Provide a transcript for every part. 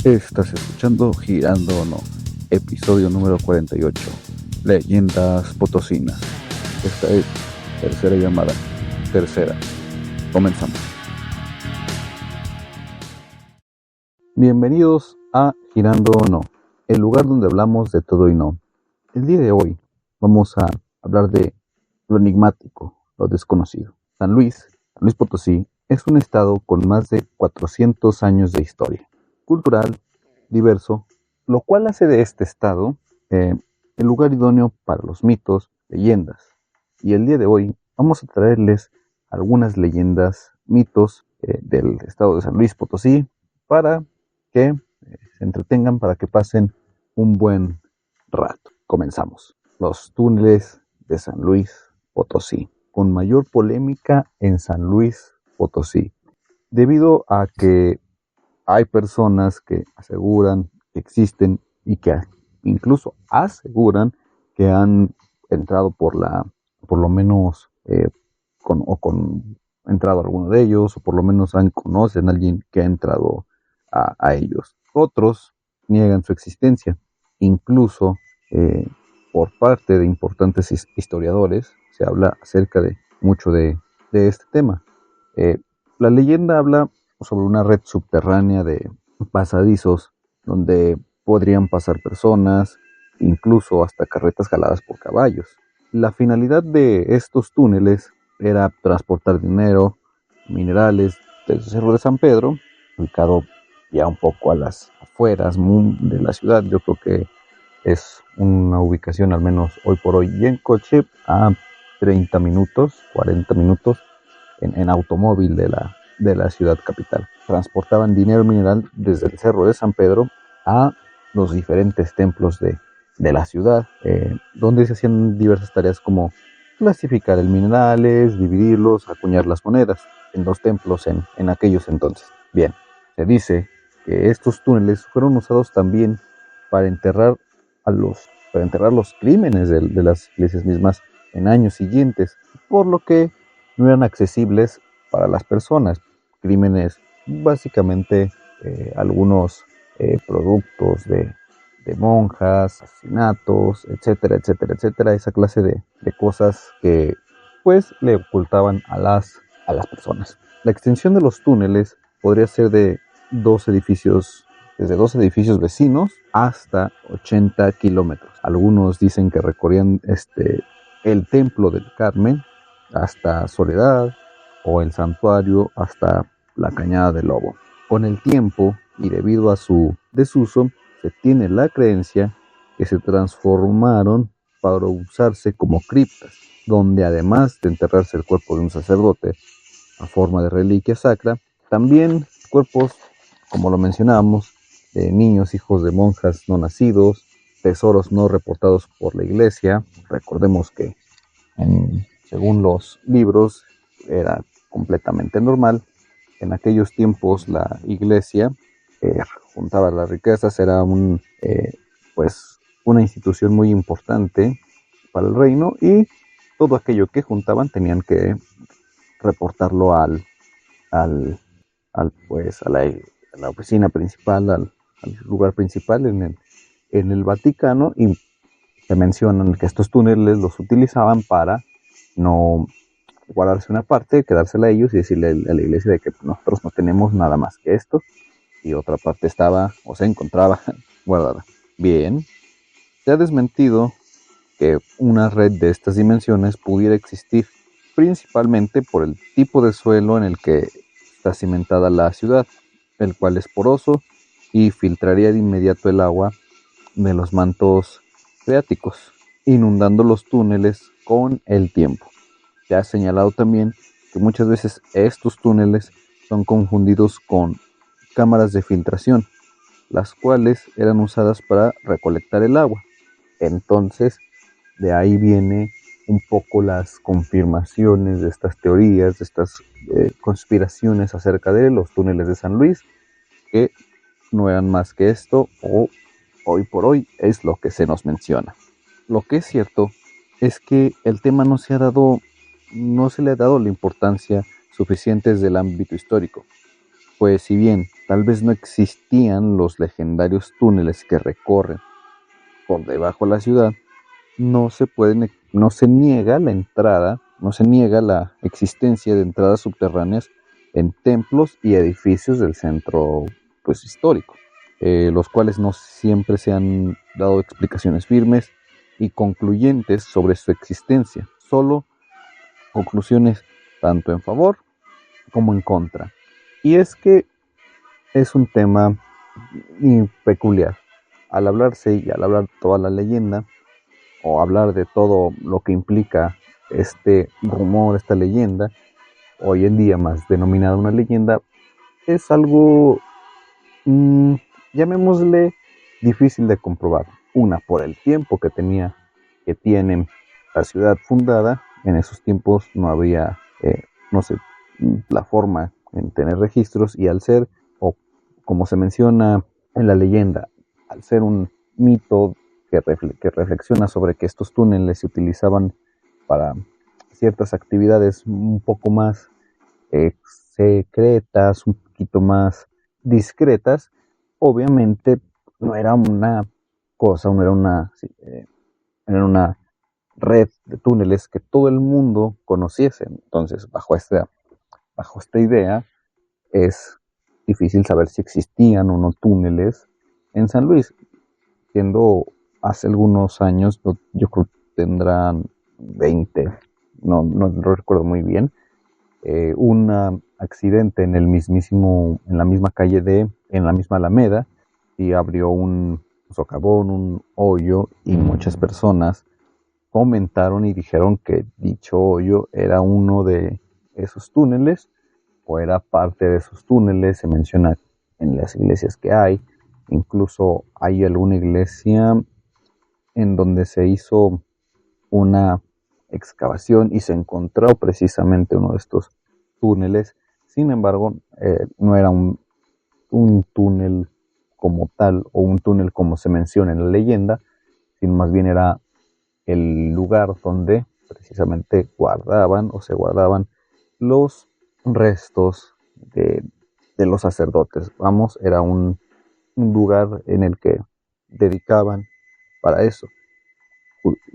Estás escuchando Girando o No, episodio número 48, Leyendas Potosinas. Esta es tercera llamada. Comenzamos. Bienvenidos a Girando o No, el lugar donde hablamos de todo y no. El día de hoy vamos a hablar de lo enigmático, lo desconocido. San Luis Potosí, es un estado con más de 400 años de historia cultural, diverso, lo cual hace de este estado el lugar idóneo para los mitos, leyendas. Y el día de hoy vamos a traerles algunas leyendas, mitos del estado de San Luis Potosí para que se entretengan, para que pasen un buen rato. Comenzamos. Los túneles de San Luis Potosí, con mayor polémica en San Luis Potosí, debido a que hay personas que aseguran que existen y que incluso aseguran que han entrado por lo menos entrado a alguno de ellos, o por lo menos conocen a alguien que ha entrado a ellos. Otros niegan su existencia. Incluso por parte de importantes historiadores se habla acerca de mucho de este tema. La leyenda habla sobre una red subterránea de pasadizos donde podrían pasar personas, incluso hasta carretas jaladas por caballos. La finalidad de estos túneles era transportar dinero, minerales del Cerro de San Pedro, ubicado ya un poco a las afueras de la ciudad. Yo creo que es una ubicación, al menos hoy por hoy, y en coche a 30 minutos, 40 minutos en automóvil de la ciudad capital. Transportaban dinero mineral desde el Cerro de San Pedro a los diferentes templos de la ciudad, donde se hacían diversas tareas como clasificar el minerales, dividirlos, acuñar las monedas en los templos en aquellos entonces. Bien, se dice que estos túneles fueron usados también para enterrar los crímenes de las iglesias mismas en años siguientes, por lo que no eran accesibles para las personas. Crímenes, básicamente algunos productos de monjas, asesinatos, etcétera, esa clase de cosas que pues le ocultaban a las personas. La extensión de los túneles podría ser de desde dos edificios vecinos hasta 80 kilómetros. Algunos dicen que recorrían el Templo del Carmen hasta Soledad, o el santuario hasta la Cañada del Lobo. Con el tiempo, y debido a su desuso, se tiene la creencia que se transformaron para usarse como criptas, donde además de enterrarse el cuerpo de un sacerdote a forma de reliquia sacra, también cuerpos, como lo mencionábamos, de niños, hijos de monjas no nacidos, tesoros no reportados por la iglesia. Recordemos que según los libros era completamente normal. En aquellos tiempos la iglesia juntaba las riquezas, era una institución muy importante para el reino, y todo aquello que juntaban tenían que reportarlo a la oficina principal, al lugar principal en el Vaticano, y se mencionan que estos túneles los utilizaban para no guardarse una parte, quedársela a ellos y decirle a la iglesia de que nosotros no tenemos nada más que esto, y otra parte estaba o se encontraba guardada. Bien, se ha desmentido que una red de estas dimensiones pudiera existir, principalmente por el tipo de suelo en el que está cimentada la ciudad, el cual es poroso y filtraría de inmediato el agua de los mantos freáticos, inundando los túneles con el tiempo. Se ha señalado también que muchas veces estos túneles son confundidos con cámaras de filtración, las cuales eran usadas para recolectar el agua. Entonces, de ahí viene un poco las confirmaciones de estas teorías, de estas conspiraciones acerca de los túneles de San Luis, que no eran más que esto, o hoy por hoy es lo que se nos menciona. Lo que es cierto es que el tema no se le ha dado la importancia suficiente desde el ámbito histórico, pues si bien tal vez no existían los legendarios túneles que recorren por debajo de la ciudad, no se niega la entrada, no se niega la existencia de entradas subterráneas en templos y edificios del centro, pues, histórico, los cuales no siempre se han dado explicaciones firmes y concluyentes sobre su existencia, solo conclusiones tanto en favor como en contra. Y es que es un tema peculiar. Al hablarse y al hablar toda la leyenda, o hablar de todo lo que implica este rumor, esta leyenda, hoy en día más denominada una leyenda, es algo, llamémosle, difícil de comprobar. Una, por el tiempo que tiene la ciudad fundada. En esos tiempos no había, no sé, la forma en tener registros, y al ser, o como se menciona en la leyenda, al ser un mito que reflexiona sobre que estos túneles se utilizaban para ciertas actividades un poco más secretas, un poquito más discretas, obviamente no era una cosa, no era era una red de túneles que todo el mundo conociese. Entonces, bajo esta idea, es difícil saber si existían o no túneles en San Luis, siendo hace algunos años, yo creo que tendrán 20, no lo recuerdo muy bien, un accidente en en la misma en la misma Alameda, y abrió un socavón, un hoyo, y muchas personas comentaron y dijeron que dicho hoyo era uno de esos túneles, o era parte de esos túneles. Se menciona en las iglesias que hay, incluso hay alguna iglesia en donde se hizo una excavación y se encontró precisamente uno de estos túneles. Sin embargo, no era un túnel como tal, o un túnel como se menciona en la leyenda, sino más bien era el lugar donde precisamente se guardaban los restos de los sacerdotes. Vamos, era un lugar en el que dedicaban para eso.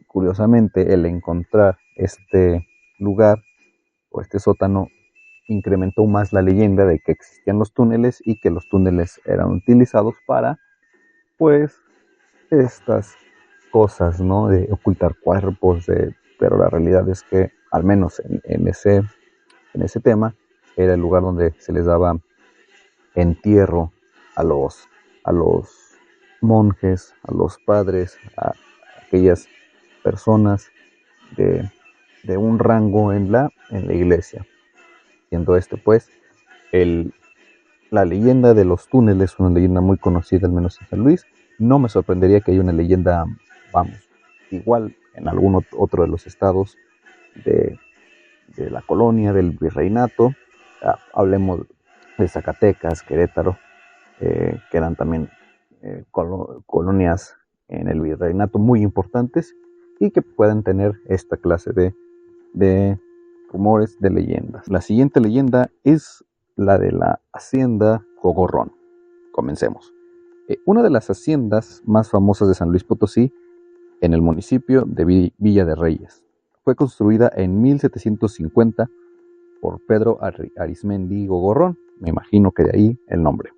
Curiosamente, el encontrar este lugar o este sótano incrementó más la leyenda de que existían los túneles, y que los túneles eran utilizados para, pues, estas cosas, ¿no? De ocultar cuerpos, pero la realidad es que, al menos en ese tema, era el lugar donde se les daba entierro a a los monjes, a los padres, a aquellas personas de, de un rango en en la iglesia. Siendo este, pues, el, la leyenda de los túneles, una leyenda muy conocida, al menos en San Luis. No me sorprendería que haya una leyenda, vamos, igual en algún otro de los estados de, de la colonia, del virreinato. Hablemos de Zacatecas, Querétaro, que eran también colonias en el virreinato muy importantes, y que pueden tener esta clase de rumores, de leyendas. La siguiente leyenda es la de la hacienda Gogorrón. Comencemos. Una de las haciendas más famosas de San Luis Potosí, en el municipio de Villa de Reyes. Fue construida en 1750 por Pedro Arismendi Gogorrón. Me imagino que de ahí el nombre.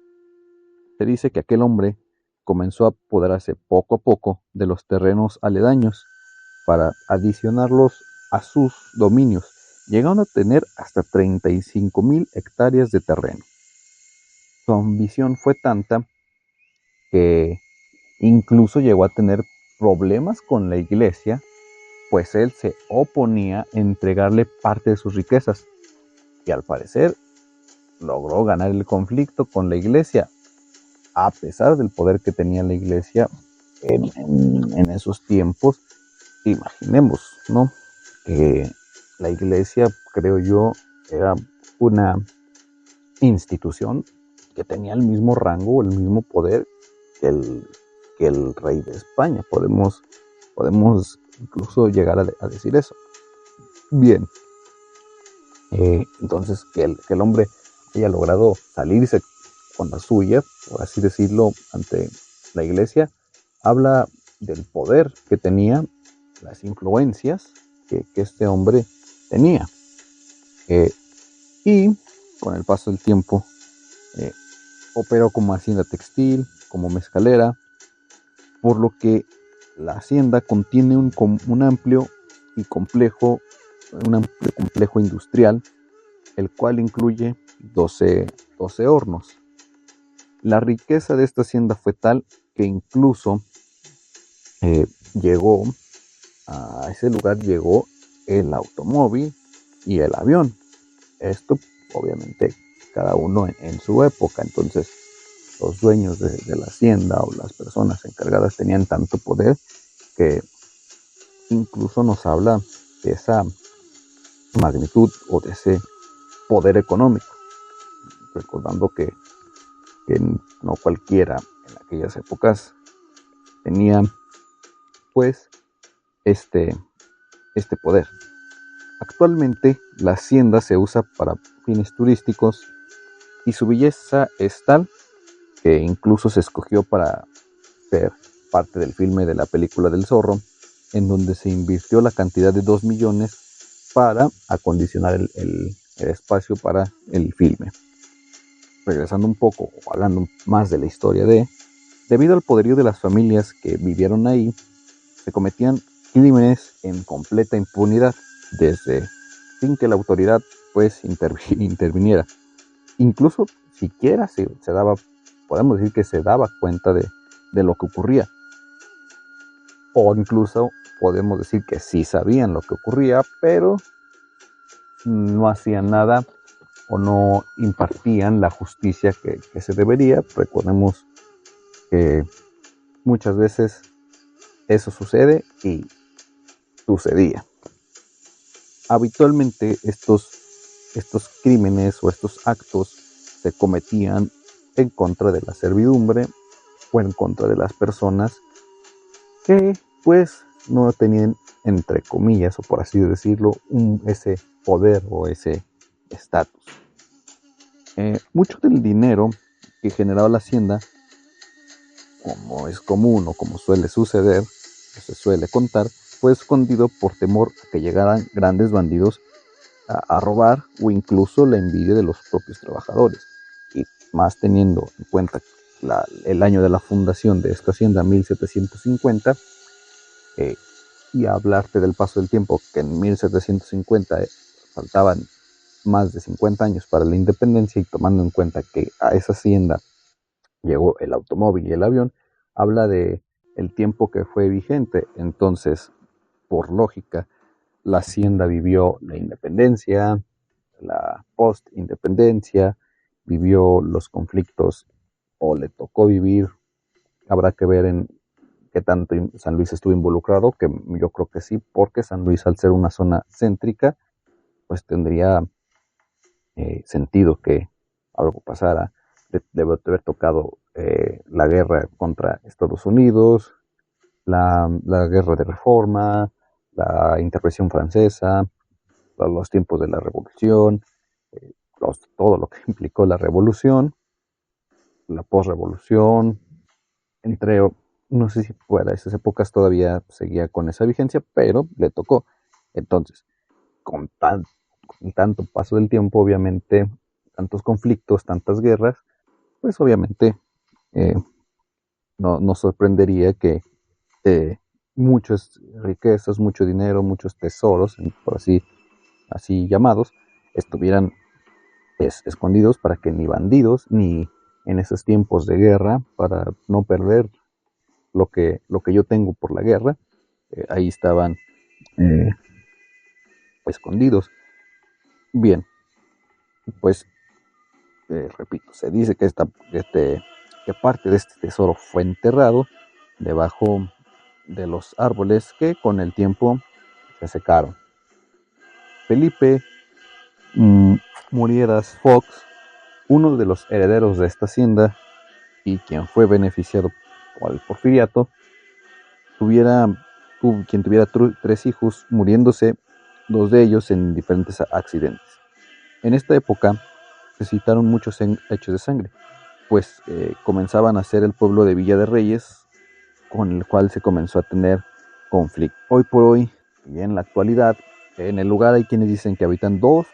Se dice que aquel hombre comenzó a apoderarse poco a poco de los terrenos aledaños para adicionarlos a sus dominios, llegando a tener hasta 35,000 hectáreas de terreno. Su ambición fue tanta que incluso llegó a tener problemas con la iglesia, pues él se oponía a entregarle parte de sus riquezas, y al parecer logró ganar el conflicto con la iglesia, a pesar del poder que tenía la iglesia en esos tiempos. Imaginemos, ¿no?, que la iglesia, creo yo, era una institución que tenía el mismo rango, el mismo poder que el rey de España. Podemos incluso llegar a decir eso. Bien, entonces que el hombre haya logrado salirse con la suya, por así decirlo, ante la iglesia, habla del poder que tenía, las influencias que este hombre tenía. Y con el paso del tiempo eh, operó como hacienda textil, como mezcalera, por lo que la hacienda contiene un amplio complejo industrial, el cual incluye 12 hornos. La riqueza de esta hacienda fue tal que incluso llegó a ese lugar llegó el automóvil y el avión. Esto obviamente cada uno en su época. Entonces los dueños de la hacienda o las personas encargadas tenían tanto poder que incluso nos habla de esa magnitud o de ese poder económico, recordando que no cualquiera en aquellas épocas tenía pues este, este poder. Actualmente la hacienda se usa para fines turísticos y su belleza es tal que incluso se escogió para ser parte del filme de la película del zorro, en donde se invirtió la cantidad de 2 millones para acondicionar el espacio para el filme. Regresando un poco, o hablando más de la historia debido al poderío de las familias que vivieron ahí, se cometían crímenes en completa impunidad, desde sin que la autoridad pues interviniera. Incluso siquiera se daba, podemos decir que se daba cuenta de lo que ocurría. O incluso podemos decir que sí sabían lo que ocurría, pero no hacían nada o no impartían la justicia que se debería. Recordemos que muchas veces eso sucede y sucedía. Habitualmente estos crímenes o estos actos se cometían en contra de la servidumbre o en contra de las personas que pues no tenían, entre comillas o por así decirlo, ese poder o ese estatus. Mucho del dinero que generaba la hacienda, como es común o como suele suceder, o se suele contar, fue escondido por temor a que llegaran grandes bandidos a robar, o incluso la envidia de los propios trabajadores. Y más teniendo en cuenta el año de la fundación de esta hacienda, 1750, y hablarte del paso del tiempo, que en 1750 faltaban más de 50 años para la independencia, y tomando en cuenta que a esa hacienda llegó el automóvil y el avión, habla de el tiempo que fue vigente. Entonces, por lógica, la hacienda vivió la independencia, la post-independencia, vivió los conflictos o le tocó vivir. Habrá que ver en qué tanto San Luis estuvo involucrado, que yo creo que sí, porque San Luis, al ser una zona céntrica, pues tendría sentido que algo pasara. Debe haber tocado la guerra contra Estados Unidos, la guerra de reforma, la intervención francesa, los tiempos de la revolución, todo lo que implicó la revolución, la posrevolución, entre, no sé si fuera esas épocas todavía seguía con esa vigencia, pero le tocó. Entonces, con tanto paso del tiempo, obviamente, tantos conflictos, tantas guerras, pues obviamente eh, no nos sorprendería que muchas riquezas, mucho dinero, muchos tesoros, por así llamados, estuvieran escondidos para que ni bandidos, ni en esos tiempos de guerra, para no perder lo que yo tengo por la guerra, ahí estaban eh, escondidos. Bien, pues repito, se dice que parte de este tesoro fue enterrado debajo de los árboles que con el tiempo se secaron. Felipe Murieras Fox, uno de los herederos de esta hacienda y quien fue beneficiado por el porfiriato, quien tuviera 3 hijos, muriéndose 2 de ellos en diferentes accidentes. En esta época se citaron muchos hechos de sangre, pues comenzaban a ser el pueblo de Villa de Reyes, con el cual se comenzó a tener conflicto. Hoy por hoy y en la actualidad, en el lugar hay quienes dicen que habitan dos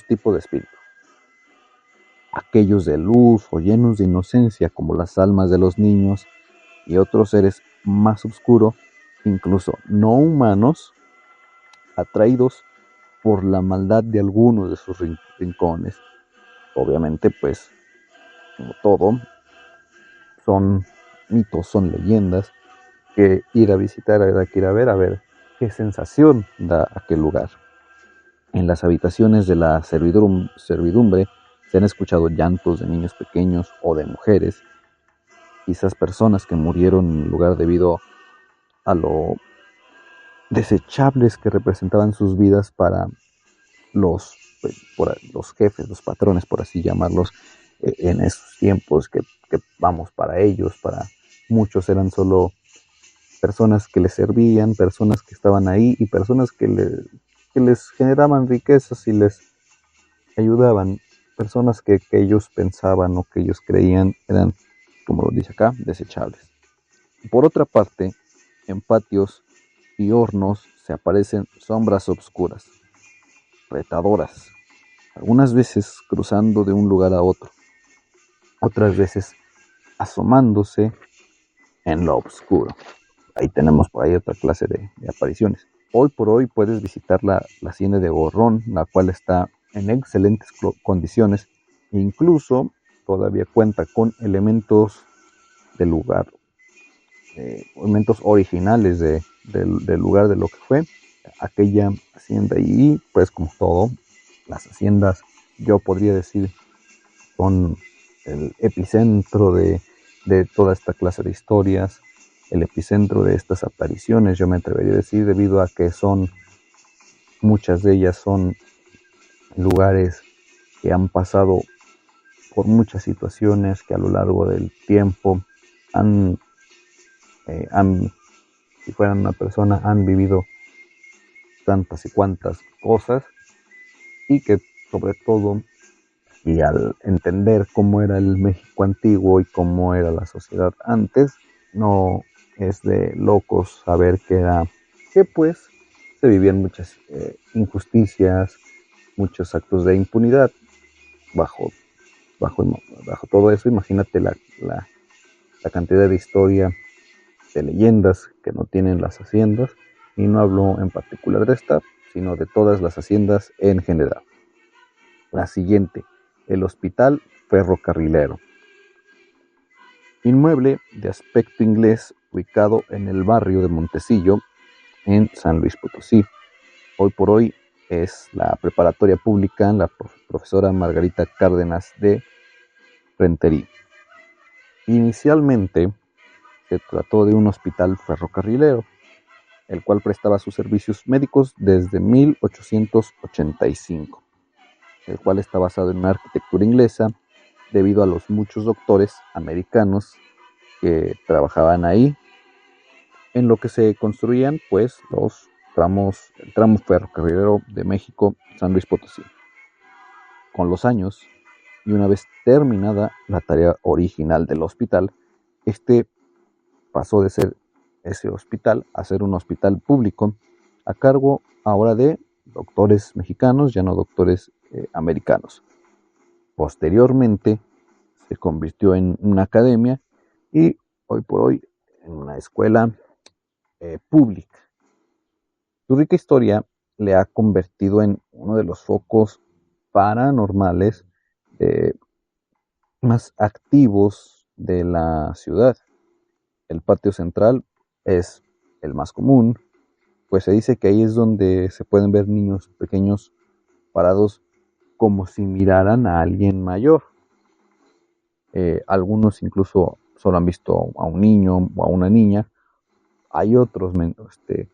tipos de espíritus: aquellos de luz o llenos de inocencia, como las almas de los niños, y otros seres más oscuros, incluso no humanos, atraídos por la maldad de algunos de sus rincones. Obviamente, pues, como todo, son mitos, son leyendas que ir a visitar, habrá que ir a ver qué sensación da aquel lugar. En las habitaciones de la servidumbre se han escuchado llantos de niños pequeños o de mujeres, quizás personas que murieron en el lugar debido a lo desechables que representaban sus vidas para los, los jefes, los patrones, por así llamarlos, en esos tiempos que vamos, para ellos, para muchos eran solo personas que les servían, personas que estaban ahí y personas que les generaban riquezas y les ayudaban, personas que ellos pensaban o que ellos creían eran, como lo dice acá, desechables. Por otra parte, en patios y hornos se aparecen sombras obscuras, retadoras, algunas veces cruzando de un lugar a otro, otras veces asomándose en lo oscuro. Ahí tenemos por ahí otra clase de apariciones. Hoy por hoy puedes visitar la hacienda de Gorrón, la cual está en excelentes condiciones e incluso todavía cuenta con elementos del lugar, elementos originales del lugar de lo que fue aquella hacienda. Y pues, como todo, las haciendas, yo podría decir, son el epicentro de toda esta clase de historias, el epicentro de estas apariciones, yo me atrevería a decir, debido a que muchas de ellas son lugares que han pasado por muchas situaciones, que a lo largo del tiempo si fueran una persona, han vivido tantas y cuantas cosas, y que sobre todo, y al entender cómo era el México antiguo y cómo era la sociedad antes, no es de locos saber que pues se vivían muchas injusticias, muchos actos de impunidad bajo, bajo, bajo todo eso. Imagínate la cantidad de historia, de leyendas que no tienen las haciendas, y no hablo en particular de esta, sino de todas las haciendas en general. La siguiente, el Hospital Ferrocarrilero. Inmueble de aspecto inglés ubicado en el barrio de Montecillo, en San Luis Potosí. Hoy por hoy es la preparatoria pública, la profesora Margarita Cárdenas de Rentería. Inicialmente se trató de un hospital ferrocarrilero, el cual prestaba sus servicios médicos desde 1885, el cual está basado en una arquitectura inglesa debido a los muchos doctores americanos que trabajaban ahí, en lo que se construían pues el tramo ferrocarrilero de México, San Luis Potosí. Con los años, y una vez terminada la tarea original del hospital, este pasó de ser ese hospital a ser un hospital público a cargo ahora de doctores mexicanos, ya no doctores americanos. Posteriormente se convirtió en una academia y hoy por hoy en una escuela pública. Su rica historia le ha convertido en uno de los focos paranormales más activos de la ciudad. El patio central es el más común, pues se dice que ahí es donde se pueden ver niños pequeños parados como si miraran a alguien mayor. Algunos incluso solo han visto a un niño o a una niña. Hay otros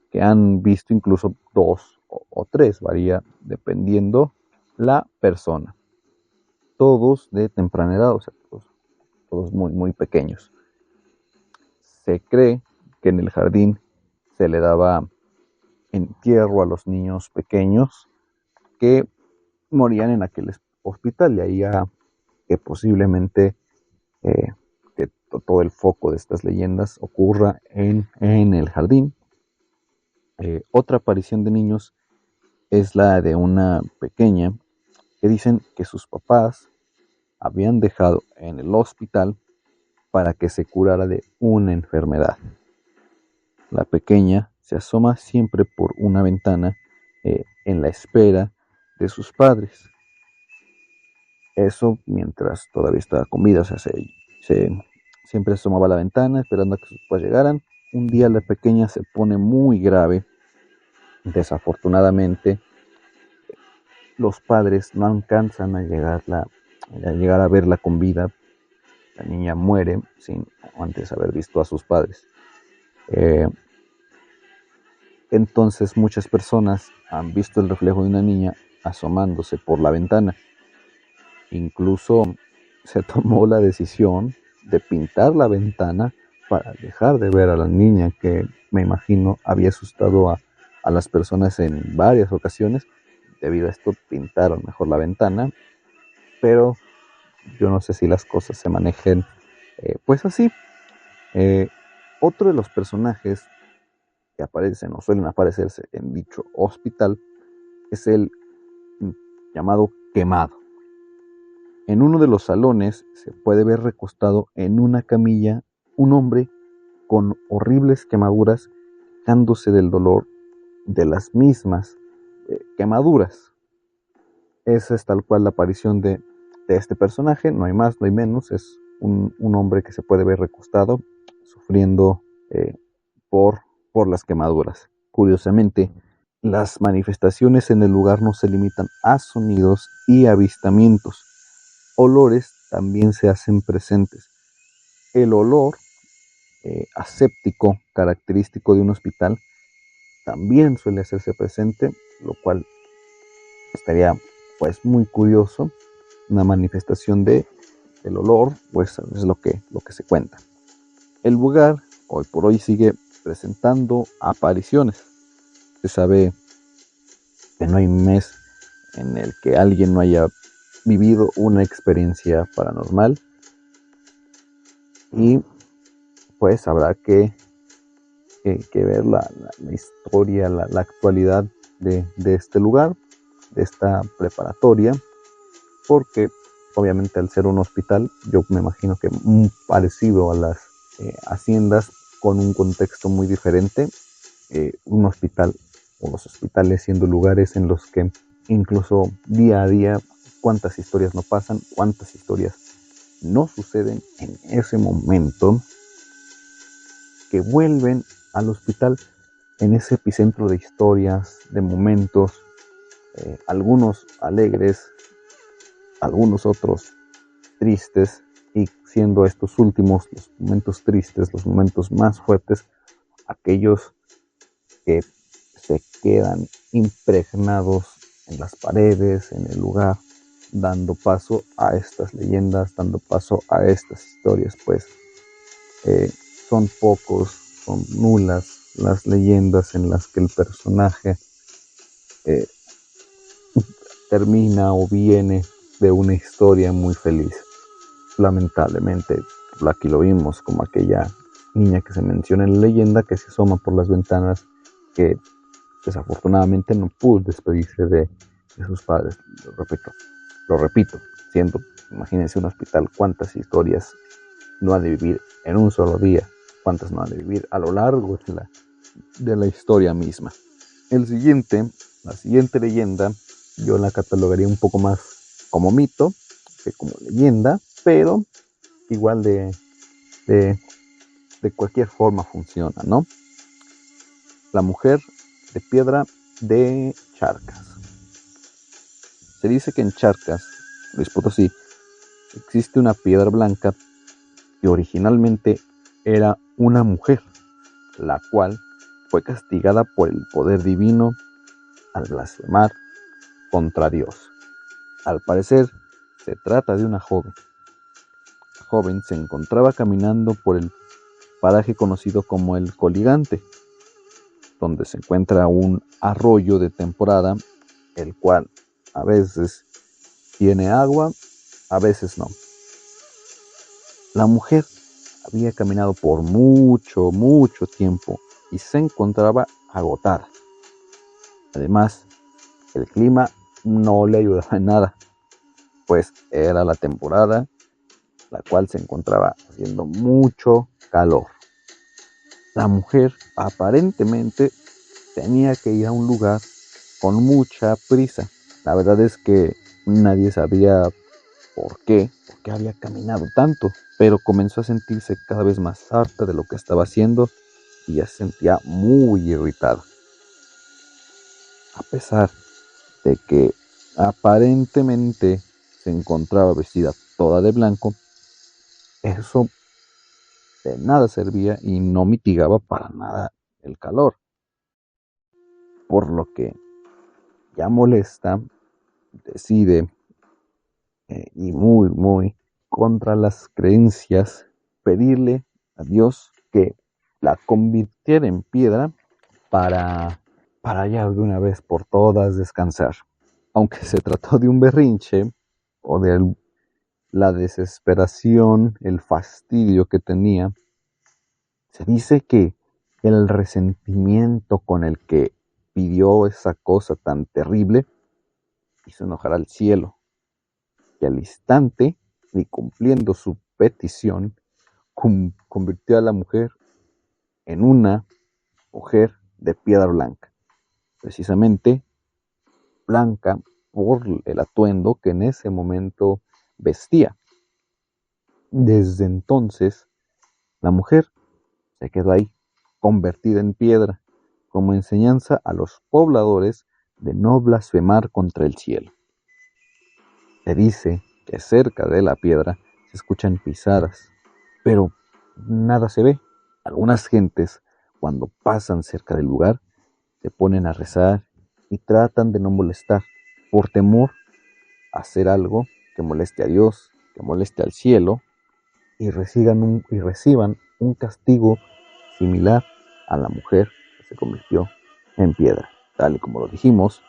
que han visto incluso dos o tres, varía dependiendo la persona. Todos de temprana edad, o sea, todos muy, muy pequeños. Se cree que en el jardín se le daba entierro a los niños pequeños que morían en aquel hospital, y ahí que posiblemente que todo el foco de estas leyendas ocurra en el jardín. Otra aparición de niños es la de una pequeña que dicen que sus papás habían dejado en el hospital para que se curara de una enfermedad. La pequeña se asoma siempre por una ventana en la espera de sus padres. Eso mientras todavía estaba con vida, o sea, siempre asomaba a la ventana esperando a que sus papás llegaran. Un día la pequeña se pone muy grave. Desafortunadamente, los padres no alcanzan a llegar a verla con vida. La niña muere sin antes haber visto a sus padres. Entonces muchas personas han visto el reflejo de una niña asomándose por la ventana. Incluso se tomó la decisión de pintar la ventana para dejar de ver a la niña, que me imagino había asustado a las personas en varias ocasiones. Debido a esto pintaron mejor la ventana, pero yo no sé si las cosas se manejen pues así. Otro de los personajes que aparecen o suelen aparecerse en dicho hospital es el llamado quemado. En uno de los salones se puede ver recostado en una camilla un hombre con horribles quemaduras, quejándose del dolor de las mismas quemaduras. Esa es tal cual la aparición de este personaje, no hay más, no hay menos. Es un hombre que se puede ver recostado, sufriendo por las quemaduras. Curiosamente, las manifestaciones en el lugar no se limitan a sonidos y avistamientos. Olores también se hacen presentes. El olor aséptico característico de un hospital también suele hacerse presente, lo cual estaría pues muy curioso. Una manifestación del olor, pues es lo que se cuenta. El lugar hoy por hoy sigue presentando apariciones. Se sabe que no hay mes en el que alguien no haya vivido una experiencia paranormal, y pues habrá que ver la historia, la actualidad de este lugar, de esta preparatoria, porque obviamente al ser un hospital, yo me imagino que parecido a las haciendas, con un contexto muy diferente. Un hospital o los hospitales siendo lugares en los que incluso día a día cuántas historias no pasan, cuántas historias no suceden en ese momento, que vuelven al hospital en ese epicentro de historias, de momentos, algunos alegres, algunos otros tristes, y siendo estos últimos los momentos tristes, los momentos más fuertes, aquellos que se quedan impregnados en las paredes, en el lugar, dando paso a estas leyendas, dando paso a estas historias. Pues son pocos, son nulas las leyendas en las que el personaje termina o viene de una historia muy feliz. Lamentablemente, aquí lo vimos, como aquella niña que se menciona en la leyenda, que se asoma por las ventanas, que desafortunadamente no pudo despedirse de sus padres. Lo repito, siendo, imagínense un hospital, cuántas historias no han de vivir en un solo día, cuántas no han de vivir a lo largo de la historia misma. La siguiente leyenda, yo la catalogaría un poco más como mito que como leyenda, pero igual de cualquier forma funciona, ¿no? La mujer de piedra de Charcas. Se dice que en Charcas, Luis Potosí, existe una piedra blanca que originalmente era una mujer, la cual fue castigada por el poder divino al blasfemar contra Dios. Al parecer, se trata de una joven. La joven se encontraba caminando por el paraje conocido como el Coligante, donde se encuentra un arroyo de temporada, el cual a veces tiene agua, a veces no. La mujer había caminado por mucho, mucho tiempo y se encontraba agotada. Además, el clima no le ayudaba en nada, pues era la temporada la cual se encontraba haciendo mucho calor. La mujer aparentemente tenía que ir a un lugar con mucha prisa. La verdad es que nadie sabía por qué había caminado tanto, pero comenzó a sentirse cada vez más harta de lo que estaba haciendo y ya se sentía muy irritada. A pesar de que aparentemente se encontraba vestida toda de blanco, eso de nada servía y no mitigaba para nada el calor. Por lo que, ya molesta, decide, y muy contra las creencias, pedirle a Dios que la convirtiera en piedra para, para ya de una vez por todas descansar. Aunque se trató de un berrinche o de la desesperación, el fastidio que tenía, se dice que el resentimiento con el que pidió esa cosa tan terrible hizo enojar al cielo, y al instante, y cumpliendo su petición, convirtió a la mujer en una mujer de piedra blanca, precisamente blanca por el atuendo que en ese momento vestía. Desde entonces, la mujer se quedó ahí, convertida en piedra, como enseñanza a los pobladores de no blasfemar contra el cielo. Se dice que cerca de la piedra se escuchan pisadas, pero nada se ve. Algunas gentes, cuando pasan cerca del lugar, se ponen a rezar y tratan de no molestar, por temor a hacer algo que moleste a Dios, que moleste al cielo, y reciban un castigo similar a la mujer que se convirtió en piedra. Tal y como lo dijimos,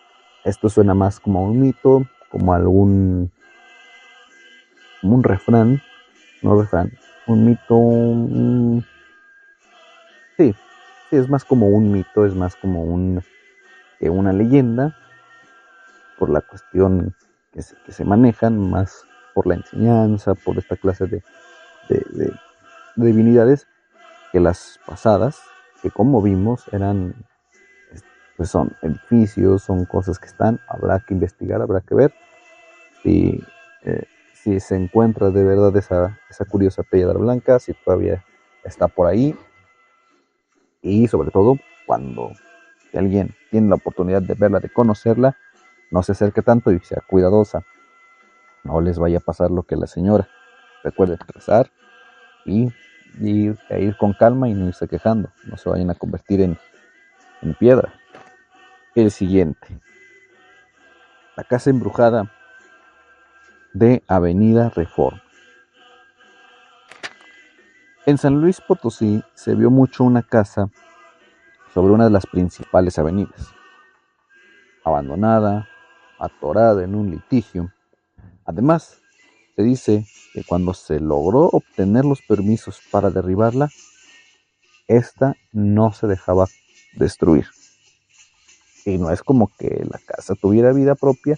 esto suena más como un mito, como como un refrán, no refrán, un mito, sí, es más como un mito, es más como una leyenda, por la cuestión que se manejan, más por la enseñanza, por esta clase de divinidades, que las pasadas, que como vimos eran, pues son edificios, son cosas que están, habrá que investigar, habrá que ver si, si se encuentra de verdad esa curiosa piedra blanca, si todavía está por ahí, y sobre todo cuando alguien tiene la oportunidad de verla, de conocerla, no se acerque tanto y sea cuidadosa, no les vaya a pasar lo que a la señora. Recuerden rezar y ir con calma y no irse quejando, no se vayan a convertir en piedra. El siguiente, la casa embrujada de Avenida Reforma. En San Luis Potosí se vio mucho una casa sobre una de las principales avenidas, abandonada, atorada en un litigio. Además, se dice que cuando se logró obtener los permisos para derribarla, esta no se dejaba destruir. Y no es como que la casa tuviera vida propia,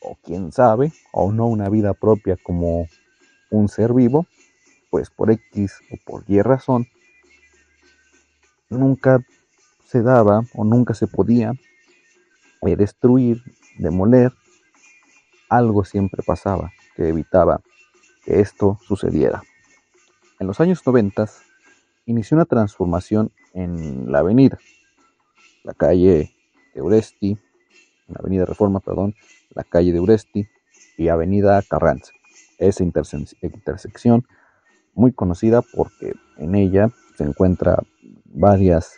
o quién sabe, o no una vida propia como un ser vivo, pues por X o por Y razón, nunca se daba o nunca se podía destruir, demoler. Algo siempre pasaba que evitaba que esto sucediera. En los años 90 inició una transformación en la avenida, la calle de Uresti, la avenida Reforma, perdón, la calle de Uresti y avenida Carranza. Esa intersección muy conocida porque en ella se encuentran varias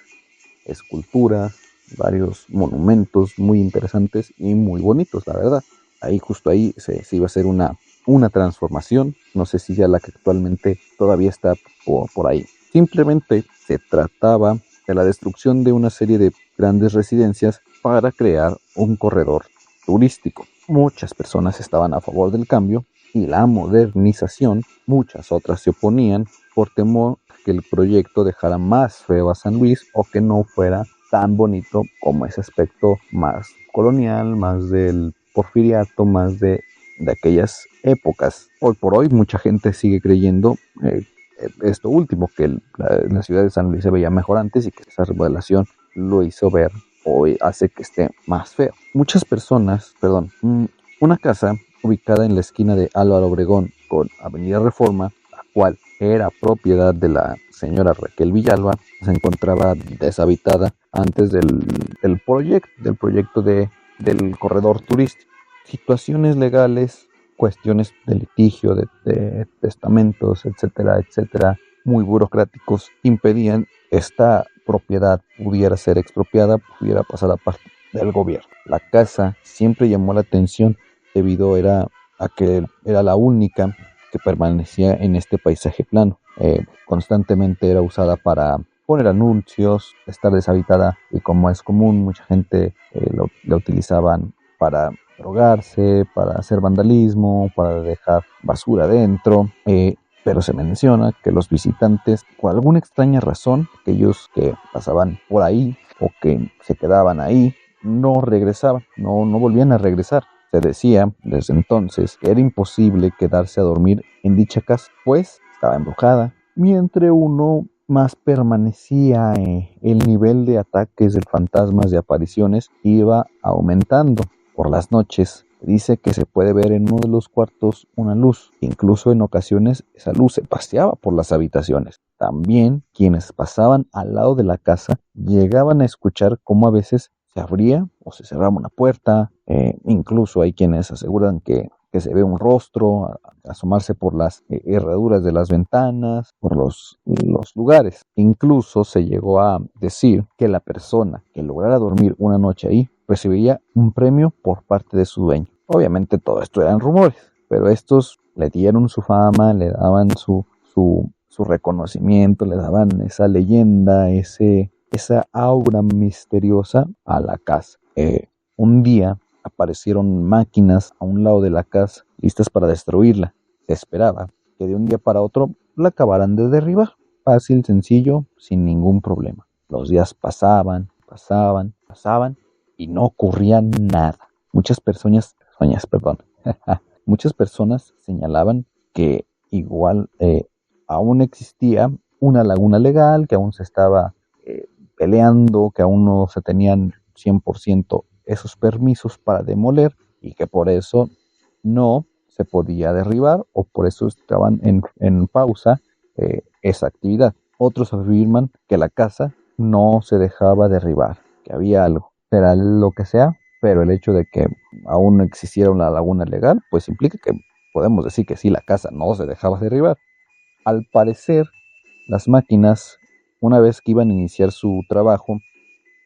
esculturas, varios monumentos muy interesantes y muy bonitos, la verdad. Ahí, justo ahí, se iba a hacer una transformación. No sé si ya la que actualmente todavía está por ahí. Simplemente se trataba de la destrucción de una serie de grandes residencias para crear un corredor turístico. Muchas personas estaban a favor del cambio, y la modernización, muchas otras se oponían por temor que el proyecto dejara más feo a San Luis o que no fuera tan bonito como ese aspecto más colonial, más del porfiriato, más de aquellas épocas. Hoy por hoy mucha gente sigue creyendo esto último, que la ciudad de San Luis se veía mejor antes y que esa remodelación lo hizo ver o hace que esté más feo. Muchas personas, perdón, una casa ubicada en la esquina de Álvaro Obregón con Avenida Reforma, la cual era propiedad de la señora Raquel Villalba, se encontraba deshabitada antes del proyecto del corredor turístico. Situaciones legales, cuestiones de litigio, de testamentos, etcétera, etcétera, muy burocráticos, impedían esta propiedad pudiera ser expropiada, pudiera pasar a parte del gobierno. La casa siempre llamó la atención debido a que era la única que permanecía en este paisaje plano. Constantemente era usada para poner anuncios, estar deshabitada y como es común, mucha gente la utilizaban para drogarse, para hacer vandalismo, para dejar basura dentro. Pero se menciona que los visitantes, por alguna extraña razón, aquellos que pasaban por ahí o que se quedaban ahí, no regresaban, no volvían a regresar. Se decía desde entonces que era imposible quedarse a dormir en dicha casa, pues estaba embrujada. Mientras uno más permanecía, el nivel de ataques de fantasmas y apariciones iba aumentando. Por las noches dice que se puede ver en uno de los cuartos una luz. Incluso en ocasiones esa luz se paseaba por las habitaciones. También quienes pasaban al lado de la casa llegaban a escuchar cómo a veces se abría o se cerraba una puerta. Incluso hay quienes aseguran que se ve un rostro asomarse por las herraduras de las ventanas, por los lugares. Incluso se llegó a decir que la persona que lograra dormir una noche ahí recibiría un premio por parte de su dueño. Obviamente todo esto eran rumores, pero estos le dieron su fama, le daban su reconocimiento, le daban esa leyenda, esa aura misteriosa a la casa. Un día aparecieron máquinas a un lado de la casa listas para destruirla. Se esperaba que de un día para otro la acabaran de derribar. Fácil, sencillo, sin ningún problema. Los días pasaban y no ocurría nada. Muchas personas señalaban que igual aún existía una laguna legal, que aún se estaba peleando, que aún no se tenían 100% esos permisos para demoler y que por eso no se podía derribar o por eso estaban en pausa esa actividad. Otros afirman que la casa no se dejaba derribar, que había algo, será lo que sea, pero el hecho de que aún no existiera una laguna legal, pues implica que podemos decir que sí, la casa no se dejaba derribar. Al parecer, las máquinas, una vez que iban a iniciar su trabajo,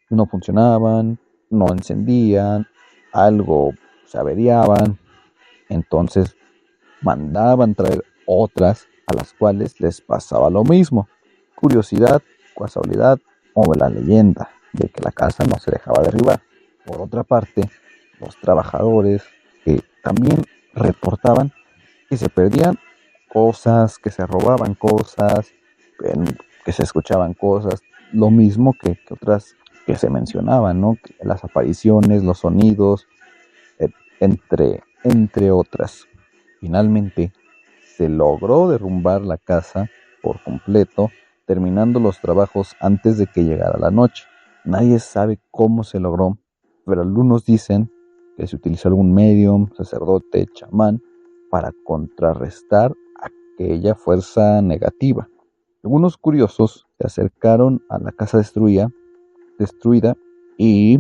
no funcionaban, no encendían, algo se averiaban, entonces mandaban traer otras a las cuales les pasaba lo mismo. Curiosidad, casualidad o la leyenda de que la casa no se dejaba derribar. Por otra parte, los trabajadores también reportaban que se perdían cosas, que se robaban cosas, que se escuchaban cosas, lo mismo que otras que se mencionaban, ¿no? Las apariciones, los sonidos, entre otras. Finalmente, se logró derrumbar la casa por completo, terminando los trabajos antes de que llegara la noche. Nadie sabe cómo se logró, pero algunos dicen que se utilizó algún medium, sacerdote, chamán, para contrarrestar aquella fuerza negativa. Algunos curiosos se acercaron a la casa destruida y,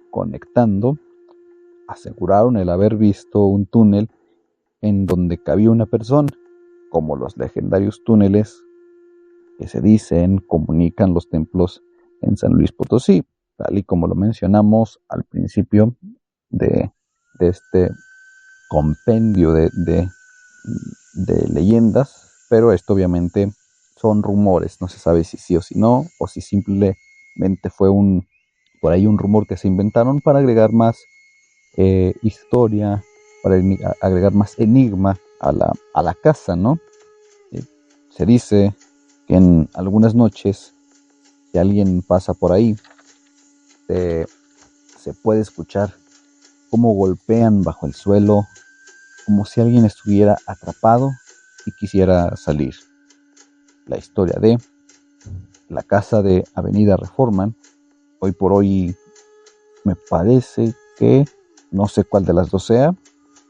conectando, aseguraron el haber visto un túnel en donde cabía una persona, como los legendarios túneles que se dicen comunican los templos en San Luis Potosí, tal y como lo mencionamos al principio de este compendio de leyendas, pero esto obviamente son rumores, no se sabe si sí o si no, o si simplemente fue por ahí un rumor que se inventaron para agregar más historia, para agregar más enigma a la casa, ¿no? Se dice que en algunas noches, si alguien pasa por ahí, se, se puede escuchar cómo golpean bajo el suelo, como si alguien estuviera atrapado y quisiera salir. La historia de la casa de Avenida Reforma, hoy por hoy me parece que no sé cuál de las dos sea,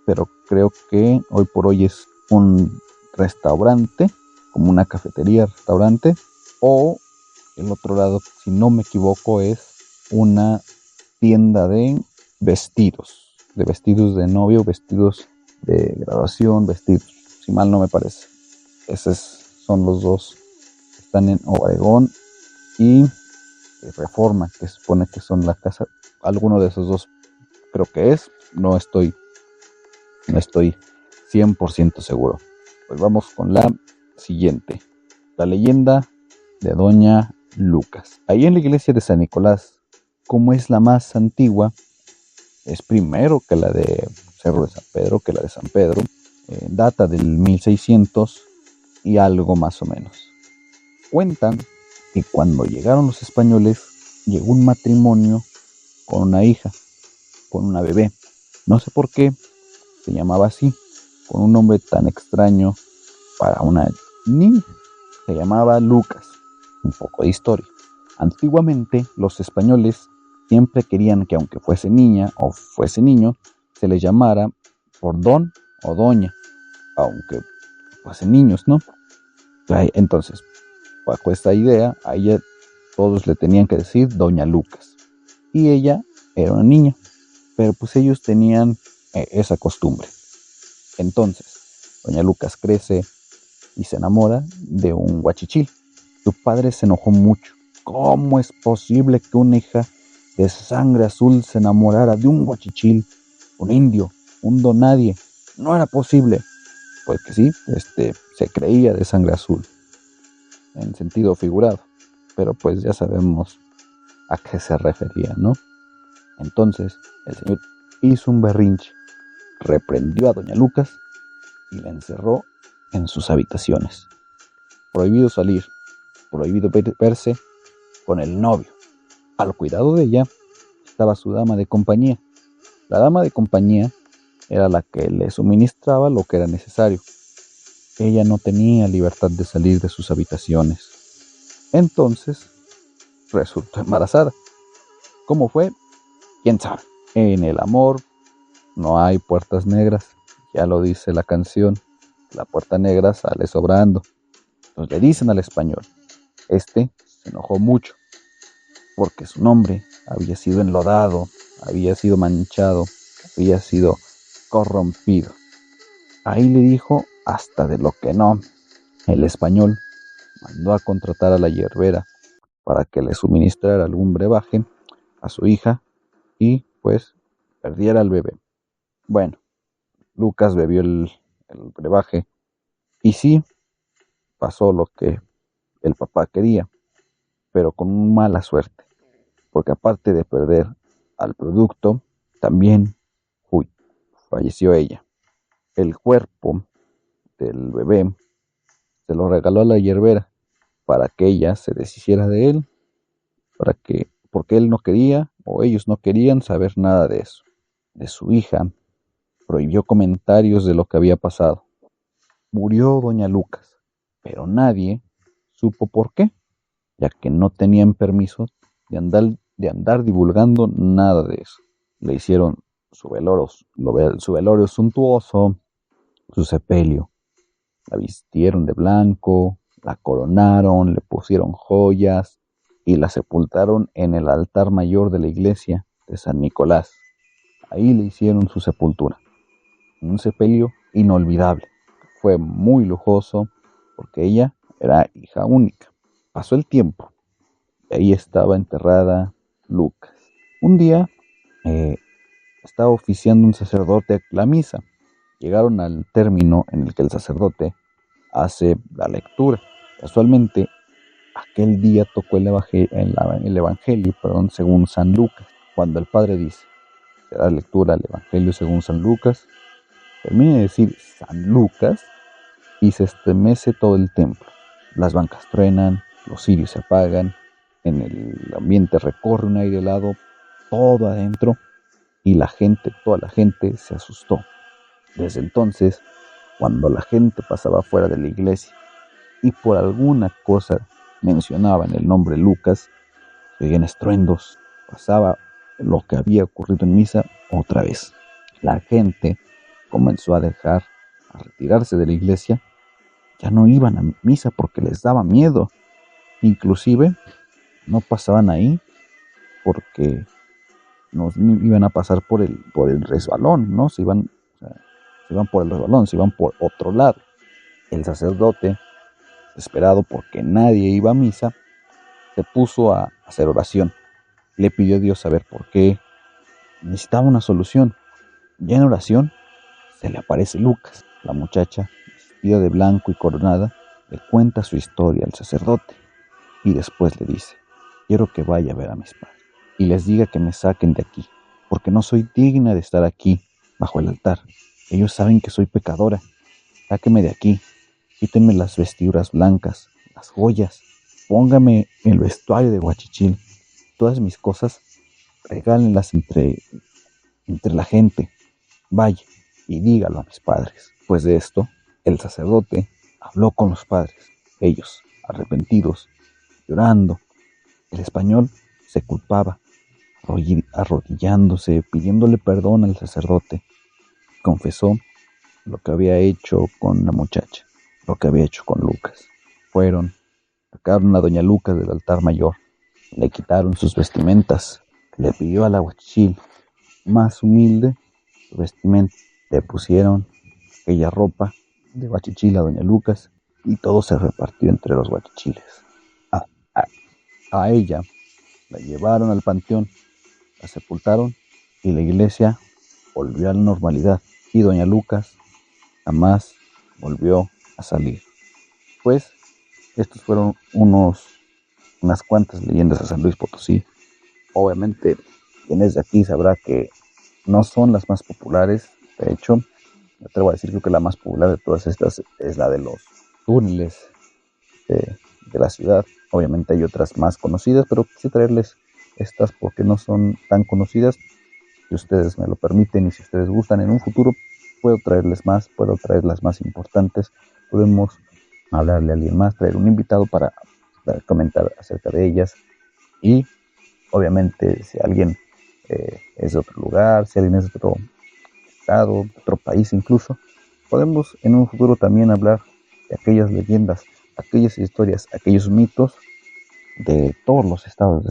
pero creo que hoy por hoy es un restaurante, como una cafetería, restaurante, o el otro lado, si no me equivoco, es una tienda de vestidos de novio, vestidos de graduación, vestidos, si mal no me parece. Esos son los dos. Están en Obregón y Reforma, que se supone que son la casa. Alguno de esos dos creo que es. No estoy 100% seguro. Pues vamos con la siguiente. La leyenda de Doña Lucas. Ahí en la iglesia de San Nicolás, como es la más antigua, es primero que la de Cerro de San Pedro, que la de San Pedro. Data del 1600 y algo más o menos. Cuentan que cuando llegaron los españoles, llegó un matrimonio con una hija, con una bebé. No sé por qué se llamaba así, con un nombre tan extraño para una niña. Se llamaba Lucas. Un poco de historia. Antiguamente, los españoles siempre querían que, aunque fuese niña o fuese niño, se les llamara por don o doña, aunque fuesen niños, ¿no? Entonces, bajo esta idea, a ella todos le tenían que decir Doña Lucas. Y ella era una niña, pero pues ellos tenían esa costumbre. Entonces, Doña Lucas crece y se enamora de un guachichil. Su padre se enojó mucho. ¿Cómo es posible que una hija de sangre azul se enamorara de un guachichil, un indio, un donadie? No era posible. Pues que sí, se creía de sangre azul, en sentido figurado, pero pues ya sabemos a qué se refería, ¿no? Entonces el señor hizo un berrinche, reprendió a Doña Lucas y la encerró en sus habitaciones. Prohibido salir, prohibido verse con el novio. Al cuidado de ella estaba su dama de compañía. La dama de compañía era la que le suministraba lo que era necesario. Ella no tenía libertad de salir de sus habitaciones. Entonces resultó embarazada. ¿Cómo fue? ¿Quién sabe? En el amor no hay puertas negras. Ya lo dice la canción. La puerta negra sale sobrando. Entonces le dicen al español. Se enojó mucho porque su nombre había sido enlodado, había sido manchado, había sido corrompido. Ahí le dijo hasta de lo que no. El español mandó a contratar a la hierbera para que le suministrara algún brebaje a su hija y pues perdiera al bebé. Bueno, Lucas bebió el brebaje y sí, pasó lo que el papá quería, pero con mala suerte, porque aparte de perder al producto, también falleció ella. El cuerpo del bebé se lo regaló a la hierbera para que ella se deshiciera de él, porque él no quería o ellos no querían saber nada de eso. De su hija prohibió comentarios de lo que había pasado. Murió Doña Lucas, pero nadie supo por qué, ya que no tenían permiso de andar divulgando nada de eso. Le hicieron su velorio suntuoso, su sepelio. La vistieron de blanco, la coronaron, le pusieron joyas y la sepultaron en el altar mayor de la iglesia de San Nicolás. Ahí le hicieron su sepultura. Un sepelio inolvidable. Fue muy lujoso porque ella era hija única. Pasó el tiempo y ahí estaba enterrada Lucas. Un día estaba oficiando un sacerdote la misa. Llegaron al término en el que el sacerdote hace la lectura. Casualmente, aquel día tocó el evangelio, según San Lucas. Cuando el padre dice, se da lectura al evangelio según San Lucas, termine de decir San Lucas y se estremece todo el templo. Las bancas truenan, los cirios se apagan, en el ambiente recorre un aire helado, todo adentro, y toda la gente se asustó. Desde entonces, cuando la gente pasaba fuera de la iglesia y por alguna cosa mencionaban el nombre Lucas, se oían estruendos, pasaba lo que había ocurrido en misa otra vez. La gente comenzó a retirarse de la iglesia, ya no iban a misa porque les daba miedo, inclusive no pasaban ahí porque no iban a pasar por el resbalón, ¿no? Se iban por el resbalón, se iban por otro lado. El sacerdote, desesperado porque nadie iba a misa, se puso a hacer oración. Le pidió a Dios saber por qué. Necesitaba una solución. Ya en oración se le aparece Lucas. La muchacha, vestida de blanco y coronada, le cuenta su historia al sacerdote y después le dice: quiero que vaya a ver a mis padres y les diga que me saquen de aquí, porque no soy digna de estar aquí bajo el altar. Ellos saben que soy pecadora. Sáquenme de aquí, quítenme las vestiduras blancas, las joyas, póngame el vestuario de Huachichil, todas mis cosas, regálenlas entre la gente. Vaya y dígalo a mis padres. Pues de esto, el sacerdote habló con los padres. Ellos, arrepentidos, llorando, el español se culpaba, arrodillándose, pidiéndole perdón al sacerdote. Confesó lo que había hecho con la muchacha, lo que había hecho con Lucas. Sacaron a doña Lucas del altar mayor, le quitaron sus vestimentas, le pidió al aguachil más humilde su vestimenta, le pusieron aquella ropa de guachichil a doña Lucas y todo se repartió entre los guachichiles. A, a, a ella la llevaron al panteón, la sepultaron y la iglesia volvió a la normalidad y doña Lucas jamás volvió a salir. Pues estos fueron unas cuantas leyendas de San Luis Potosí. Obviamente, quien es de aquí sabrá que no son las más populares. De hecho, me atrevo a decir, creo que la más popular de todas estas es la de los túneles de la ciudad. Obviamente hay otras más conocidas, pero quise traerles estas porque no son tan conocidas. Si ustedes me lo permiten y si ustedes gustan, en un futuro puedo traer las más importantes. Podemos hablarle a alguien más, traer un invitado para comentar acerca de ellas. Y obviamente si alguien es de otro lugar, si alguien es de otro estado, de otro país incluso, podemos en un futuro también hablar de aquellas leyendas, aquellas historias, aquellos mitos de todos los estados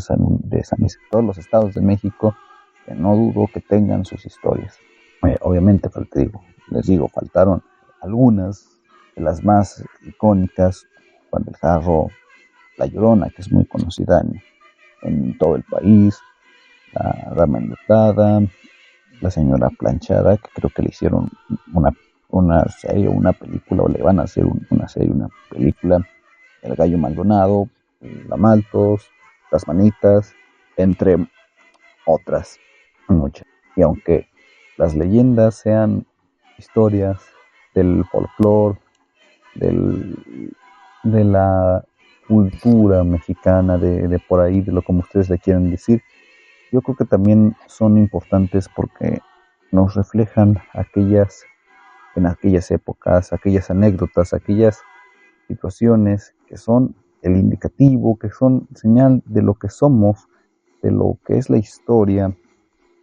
todos los estados de México, que no dudo que tengan sus historias. Obviamente, les digo, faltaron algunas de las más icónicas: Juan del Jarro, La Llorona, que es muy conocida en todo el país, la Dama Enlutada, la Señora Planchada, que creo que le hicieron una serie o una película, o le van a hacer una serie, una película, El Gallo Maldonado, La Maltos, Las Manitas, entre otras muchas. Y aunque las leyendas sean historias del folclore, de la cultura mexicana, de por ahí, de lo como ustedes le quieran decir, yo creo que también son importantes porque nos reflejan en aquellas épocas, aquellas anécdotas, aquellas situaciones que son el indicativo, que son señal de lo que somos, de lo que es la historia,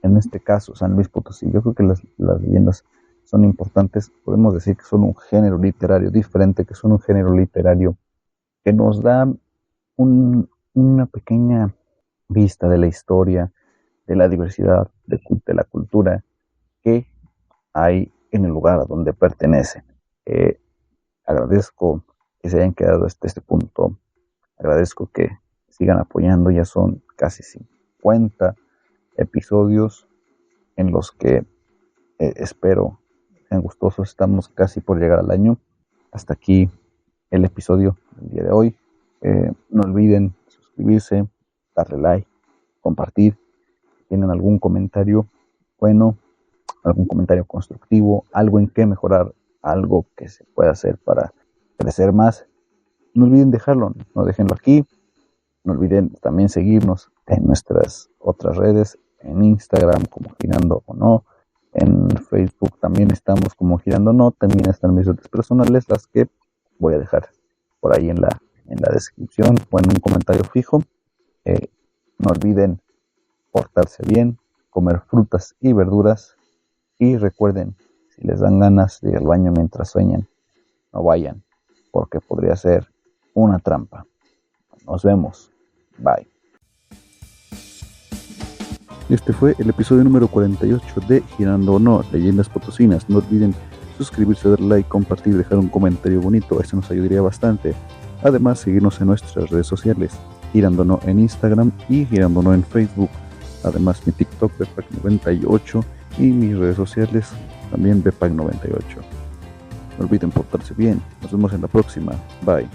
en este caso San Luis Potosí. Yo creo que las leyendas son importantes. Podemos decir que son un género literario diferente, que son un género literario que nos da una pequeña vista de la historia, de la diversidad, de la cultura que hay en el lugar a donde pertenecen. Agradezco que se hayan quedado hasta este punto. Agradezco que sigan apoyando. Ya son casi 50 episodios en los que espero sean gustosos. Estamos casi por llegar al año. Hasta aquí el episodio del día de hoy. No olviden suscribirse, darle like, compartir. Si tienen algún comentario, bueno, algún comentario constructivo, algo en que mejorar, algo que se pueda hacer para crecer más, no olviden dejarlo, no déjenlo aquí. No olviden también seguirnos en nuestras otras redes, en Instagram como Girando o No, en Facebook también estamos como Girando No, también están mis redes personales, las que voy a dejar por ahí en la descripción o en un comentario fijo. No olviden portarse bien, comer frutas y verduras y recuerden, si les dan ganas de ir al baño mientras sueñan, no vayan, porque podría ser una trampa. Nos vemos. Bye. Este fue el episodio número 48 de Girando o No, Leyendas Potosinas. No olviden suscribirse, dar like, compartir, dejar un comentario bonito, eso nos ayudaría bastante. Además, seguirnos en nuestras redes sociales, Girando o No en Instagram y Girando o No en Facebook. Además, mi TikTok, Bepac98, y mis redes sociales, también Bepac98. No olviden portarse bien. Nos vemos en la próxima. Bye.